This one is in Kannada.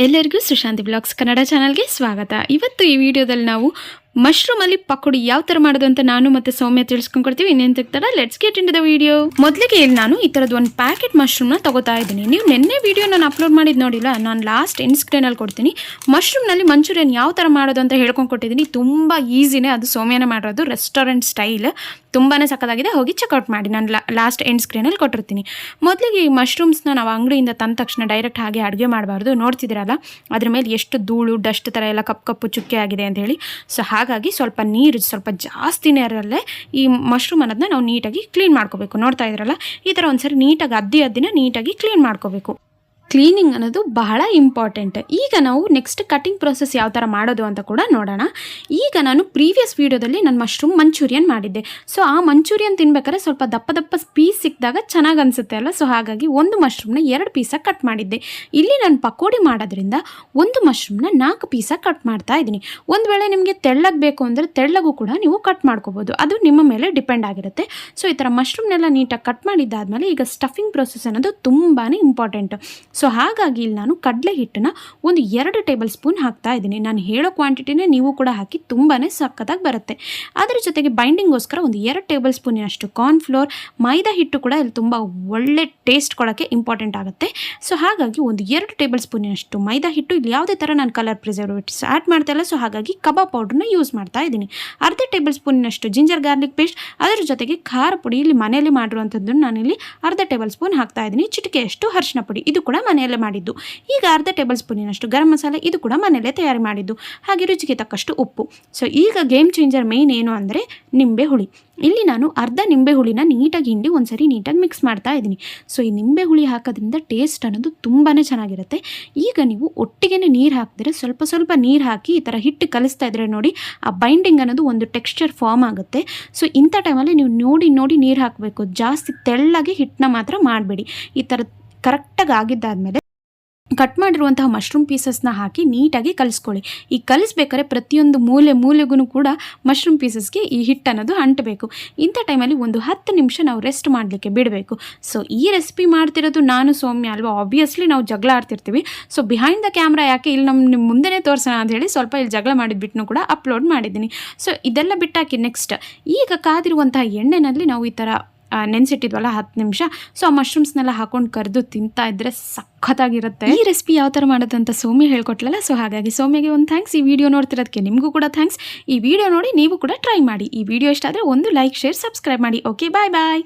ಎಲ್ಲರಿಗೂ ಸುಶಾಂತಿ ಬ್ಲಾಗ್ಸ್ ಕನ್ನಡ ಚಾನಲ್ಗೆ ಸ್ವಾಗತ. ಇವತ್ತು ಈ ವಿಡಿಯೋದಲ್ಲಿ ನಾವು ಮಶ್ರೂಮಲ್ಲಿ ಪಕೋಡಿ ಯಾವ ಥರ ಮಾಡೋದು ಅಂತ ನಾನು ಮತ್ತು ಸೌಮ್ಯ ತಿಳಿಸ್ಕೊಂಡ್ಕೊಡ್ತೀವಿ. ಇನ್ನೇನು ತೆಗ್ತಾರ, let's get in the video. ಮೊದಲಿಗೆ ಇಲ್ಲಿ ನಾನು ಈ ಥರದ್ದು ಒಂದು ಪ್ಯಾಕೆಟ್ ಮಶ್ರೂಮ್ನ ತಗೋತಾ ಇದ್ದೀನಿ. ನೀವು ನಿನ್ನೆ ವಿಡಿಯೋ ನಾನು ಅಪ್ಲೋಡ್ ಮಾಡಿದ್ದು ನೋಡಿಲ್ಲ, ನಾನು ಲಾಸ್ಟ್ ಎಂಡ್ ಸ್ಕ್ರೀನಲ್ಲಿ ಕೊಡ್ತೀನಿ. ಮಶ್ರೂಮ್ನಲ್ಲಿ ಮಂಚೂರಿಯನ್ ಯಾವ ಥರ ಮಾಡೋದು ಅಂತ ಹೇಳ್ಕೊಂಡು ಕೊಟ್ಟಿದ್ದೀನಿ. ತುಂಬ ಈಸಿನೇ, ಅದು ಸೌಮ್ಯನೇ ಮಾಡೋದು, ರೆಸ್ಟೋರೆಂಟ್ ಸ್ಟೈಲ್, ತುಂಬಾ ಸಕ್ಕತ್ತಾಗಿದೆ. ಹೋಗಿ ಚೆಕ್ಔಟ್ ಮಾಡಿ, ನಾನು ಲಾಸ್ಟ್ ಎಂಡ್ ಸ್ಕ್ರೀನಲ್ಲಿ ಕೊಟ್ಟಿರ್ತೀನಿ. ಮೊದಲಿಗೆ ಈ ಮಶ್ರೂಮ್ಸ್ನ ನಾವು ಅಂಗಡಿಯಿಂದ ತಂದ ತಕ್ಷಣ ಡೈರೆಕ್ಟ್ ಹಾಗೆ ಅಡುಗೆ ಮಾಡಬಾರ್ದು. ನೋಡ್ತಿದ್ದೀರಲ್ಲ ಅದ್ರ ಮೇಲೆ ಎಷ್ಟು ಧೂಳು ಡಸ್ಟ್ ಥರ ಎಲ್ಲ ಕಪ್ಪು ಚುಕ್ಕೆ ಆಗಿದೆ ಅಂತ ಹೇಳಿ. ಸೊ ಹಾಗಾಗಿ ಸ್ವಲ್ಪ ನೀರು ಸ್ವಲ್ಪ ಜಾಸ್ತಿ ನೀರಲ್ಲೇ ಈ ಮಶ್ರೂಮ್ ಅನ್ನೋದನ್ನ ನಾವು ನೀಟಾಗಿ ಕ್ಲೀನ್ ಮಾಡ್ಕೋಬೇಕು. ನೋಡ್ತಾ ಇದ್ರಲ್ಲ, ಈ ಥರ ಒಂದ್ಸರಿ ನೀಟಾಗಿ ಅದ್ದಿನ ನೀಟಾಗಿ ಕ್ಲೀನ್ ಮಾಡ್ಕೋಬೇಕು. ಕ್ಲೀನಿಂಗ್ ಅನ್ನೋದು ಬಹಳ ಇಂಪಾರ್ಟೆಂಟ್. ಈಗ ನಾವು ನೆಕ್ಸ್ಟ್ ಕಟಿಂಗ್ ಪ್ರೊಸೆಸ್ ಯಾವ ಥರ ಮಾಡೋದು ಅಂತ ಕೂಡ ನೋಡೋಣ. ಈಗ ನಾನು ಪ್ರೀವಿಯಸ್ ವೀಡಿಯೋದಲ್ಲಿ ನಾನು ಮಶ್ರೂಮ್ ಮಂಚೂರಿಯನ್ ಮಾಡಿದ್ದೆ. ಸೊ ಆ ಮಂಚೂರಿಯನ್ ತಿನ್ಬೇಕಾದ್ರೆ ಸ್ವಲ್ಪ ದಪ್ಪ ಪೀಸ್ ಸಿಕ್ಕಿದಾಗ ಚೆನ್ನಾಗಿ ಅನಿಸುತ್ತೆ ಅಲ್ಲ. ಸೊ ಹಾಗಾಗಿ ಒಂದು ಮಶ್ರೂಮ್ನ 2 ಪೀಸಾಗಿ ಕಟ್ ಮಾಡಿದ್ದೆ. ಇಲ್ಲಿ ನಾನು ಪಕೋಡಿ ಮಾಡೋದ್ರಿಂದ ಒಂದು ಮಶ್ರೂಮ್ನ 4 ಪೀಸಾಗಿ ಕಟ್ ಮಾಡ್ತಾ ಇದ್ದೀನಿ. ಒಂದು ವೇಳೆ ನಿಮಗೆ ತೆಳ್ಳಗೆ ಬೇಕು ಅಂದರೆ ತೆಳ್ಳಗೂ ಕೂಡ ನೀವು ಕಟ್ ಮಾಡ್ಕೋಬೋದು, ಅದು ನಿಮ್ಮ ಮೇಲೆ ಡಿಪೆಂಡ್ ಆಗಿರುತ್ತೆ. ಸೊ ಈ ಥರ ಮಶ್ರೂಮ್ನೆಲ್ಲ ನೀಟಾಗಿ ಕಟ್ ಮಾಡಿದ್ದಾದಮೇಲೆ ಈಗ ಸ್ಟಫಿಂಗ್ ಪ್ರೊಸೆಸ್ ಅನ್ನೋದು ತುಂಬಾ ಇಂಪಾರ್ಟೆಂಟ್. ಸೊ ಹಾಗಾಗಿ ಇಲ್ಲಿ ನಾನು ಕಡಲೆ ಹಿಟ್ಟನ್ನು ಒಂದು 2 ಟೇಬಲ್ ಸ್ಪೂನ್ ಹಾಕ್ತಾ ಇದ್ದೀನಿ. ನಾನು ಹೇಳೋ ಕ್ವಾಂಟಿಟಿನೇ ನೀವು ಕೂಡ ಹಾಕಿ, ತುಂಬಾ ಸಕ್ಕತ್ತಾಗಿ ಬರುತ್ತೆ. ಅದರ ಜೊತೆಗೆ ಬೈಂಡಿಂಗೋಸ್ಕರ ಒಂದು 2 ಟೇಬಲ್ ಸ್ಪೂನಿನಷ್ಟು ಕಾರ್ನ್ಫ್ಲೋರ್, ಮೈದಾ ಹಿಟ್ಟು ಕೂಡ ಇಲ್ಲಿ ತುಂಬ ಒಳ್ಳೆ ಟೇಸ್ಟ್ ಕೊಡೋಕ್ಕೆ ಇಂಪಾರ್ಟೆಂಟ್ ಆಗುತ್ತೆ. ಸೊ ಹಾಗಾಗಿ ಒಂದು 2 ಟೇಬಲ್ ಸ್ಪೂನಿನಷ್ಟು ಮೈದಾ ಹಿಟ್ಟು, ಇಲ್ಲಿ ಯಾವುದೇ ಥರ ನಾನು ಕಲರ್ ಪ್ರಿಸರ್ವೇಟಿವ್ಸ್ ಆ್ಯಡ್ ಮಾಡ್ತಾ ಇಲ್ಲ. ಸೊ ಹಾಗಾಗಿ ಕಬಾಬ್ ಪೌಡ್ರನ್ನ ಯೂಸ್ ಮಾಡ್ತಾ ಇದ್ದೀನಿ. ಅರ್ಧ ಟೇಬಲ್ ಸ್ಪೂನಿನಷ್ಟು ಜಿಂಜರ್ ಗಾರ್ಲಿಕ್ ಪೇಸ್ಟ್, ಅದರ ಜೊತೆಗೆ ಖಾರ ಪುಡಿ, ಇಲ್ಲಿ ಮನೆಯಲ್ಲಿ ಮಾಡಿರುವಂಥದ್ದು ನಾನಿಲ್ಲಿ ಅರ್ಧ ಟೇಬಲ್ ಸ್ಪೂನ್ ಹಾಕ್ತಾ ಇದ್ದೀನಿ. ಚಿಟಿಕೆಯಷ್ಟು ಅರಿಶಿನ ಪುಡಿ, ಇದು ಕೂಡ ಮನೆಯಲ್ಲೇ ಮಾಡಿದ್ದು. ಈಗ ಅರ್ಧ ಟೇಬಲ್ ಸ್ಪೂನಿನಷ್ಟು ಗರಂ ಮಸಾಲೆ, ಇದು ಕೂಡ ಮನೆಯಲ್ಲೇ ತಯಾರಿ ಮಾಡಿದ್ದು. ಹಾಗೆ ರುಚಿಗೆ ತಕ್ಕಷ್ಟು ಉಪ್ಪು. ಸೊ ಈಗ ಗೇಮ್ ಚೇಂಜರ್ ಮೇನ್ ಏನು ಅಂದರೆ ನಿಂಬೆ ಹುಳಿ. ಇಲ್ಲಿ ನಾನು ಅರ್ಧ ನಿಂಬೆ ಹುಳಿನ ನೀಟಾಗಿ ಹಿಂಡಿ ಒಂದ್ಸರಿ ನೀಟಾಗಿ ಮಿಕ್ಸ್ ಮಾಡ್ತಾ ಇದ್ದೀನಿ. ಸೊ ಈ ನಿಂಬೆ ಹುಳಿ ಹಾಕೋದ್ರಿಂದ ಟೇಸ್ಟ್ ಅನ್ನೋದು ತುಂಬಾ ಚೆನ್ನಾಗಿರುತ್ತೆ. ಈಗ ನೀವು ಒಟ್ಟಿಗೆ ನೀರು ಹಾಕಿದ್ರೆ ಸ್ವಲ್ಪ ನೀರು ಹಾಕಿ ಈ ಥರ ಹಿಟ್ಟು ಕಲಿಸ್ತಾ ಇದ್ರೆ ನೋಡಿ, ಆ ಬೈಂಡಿಂಗ್ ಅನ್ನೋದು ಒಂದು ಟೆಕ್ಸ್ಚರ್ ಫಾರ್ಮ್ ಆಗುತ್ತೆ. ಸೊ ಇಂಥ ಟೈಮಲ್ಲಿ ನೀವು ನೋಡಿ ನೀರು ಹಾಕಬೇಕು. ಜಾಸ್ತಿ ತೆಳ್ಳಗೆ ಹಿಟ್ಟನ್ನ ಮಾತ್ರ ಮಾಡಬೇಡಿ. ಈ ಥರ ಕರೆಕ್ಟಾಗಿ ಆಗಿದ್ದಾದಮೇಲೆ ಕಟ್ ಮಾಡಿರುವಂತಹ ಮಶ್ರೂಮ್ ಪೀಸಸ್ನ ಹಾಕಿ ನೀಟಾಗಿ ಕಲಿಸ್ಕೊಳ್ಳಿ. ಈ ಕಲಿಸ್ಬೇಕಾದ್ರೆ ಪ್ರತಿಯೊಂದು ಮೂಲೆಗೂ ಕೂಡ ಮಶ್ರೂಮ್ ಪೀಸಸ್ಗೆ ಈ ಹಿಟ್ಟು ಅನ್ನೋದು ಅಂಟಬೇಕು. ಇಂಥ ಟೈಮಲ್ಲಿ ಒಂದು 10 ನಿಮಿಷ ನಾವು ರೆಸ್ಟ್ ಮಾಡಲಿಕ್ಕೆ ಬಿಡಬೇಕು. ಸೊ ಈ ರೆಸಿಪಿ ಮಾಡ್ತಿರೋದು ನಾನು ಸೌಮ್ಯ ಅಲ್ವಾ, ಆಬ್ವಿಯಸ್ಲಿ ನಾವು ಜಗಳ ಆಡ್ತಿರ್ತೀವಿ. ಸೊ ಬಿಹೈಂಡ್ ದ ಕ್ಯಾಮ್ರಾ ಯಾಕೆ ಇಲ್ಲಿ ನಿಮ್ಮ ಮುಂದೆನೇ ತೋರಿಸೋಣ ಅಂತ ಹೇಳಿ ಸ್ವಲ್ಪ ಇಲ್ಲಿ ಜಗಳ ಮಾಡಿದ್ಬಿಟ್ಟು ಕೂಡ ಅಪ್ಲೋಡ್ ಮಾಡಿದ್ದೀನಿ. ಸೊ ಇದೆಲ್ಲ ಬಿಟ್ಟಾಕಿ ನೆಕ್ಸ್ಟ್ ಈಗ ಕಾದಿರುವಂತಹ ಎಣ್ಣೆನಲ್ಲಿ ನಾವು ಈ ಥರ ನೆನೆಸಿಟ್ಟಿದ್ವಲ್ಲ 10 ನಿಮಿಷ, ಸೊ ಆ ಮಶ್ರೂಮ್ಸ್ನೆಲ್ಲ ಹಾಕೊಂಡು ಕರೆದು ತಿಂತಾ ಇದ್ರೆ ಸಖತ್ತಾಗಿರುತ್ತೆ. ಈ ರೆಸಿಪಿ ಯಾವ ಥರ ಮಾಡೋದಂತ ಸೌಮ್ಯ ಹೇಳ್ಕೊಟ್ಲಲ್ಲ. ಸೊ ಹಾಗಾಗಿ ಸೌಮ್ಯಗೆ ಒಂದು ಥ್ಯಾಂಕ್ಸ್. ಈ ವಿಡಿಯೋ ನೋಡ್ತಿರೋದಕ್ಕೆ ನಿಮಗೂ ಕೂಡ ಥ್ಯಾಂಕ್ಸ್. ಈ ವಿಡಿಯೋ ನೋಡಿ ನೀವು ಕೂಡ ಟ್ರೈ ಮಾಡಿ. ಈ ವಿಡಿಯೋ ಇಷ್ಟ ಆದರೆ ಒಂದು ಲೈಕ್, ಶೇರ್, ಸಬ್ಸ್ಕ್ರೈಬ್ ಮಾಡಿ. ಓಕೆ, ಬಾಯ್.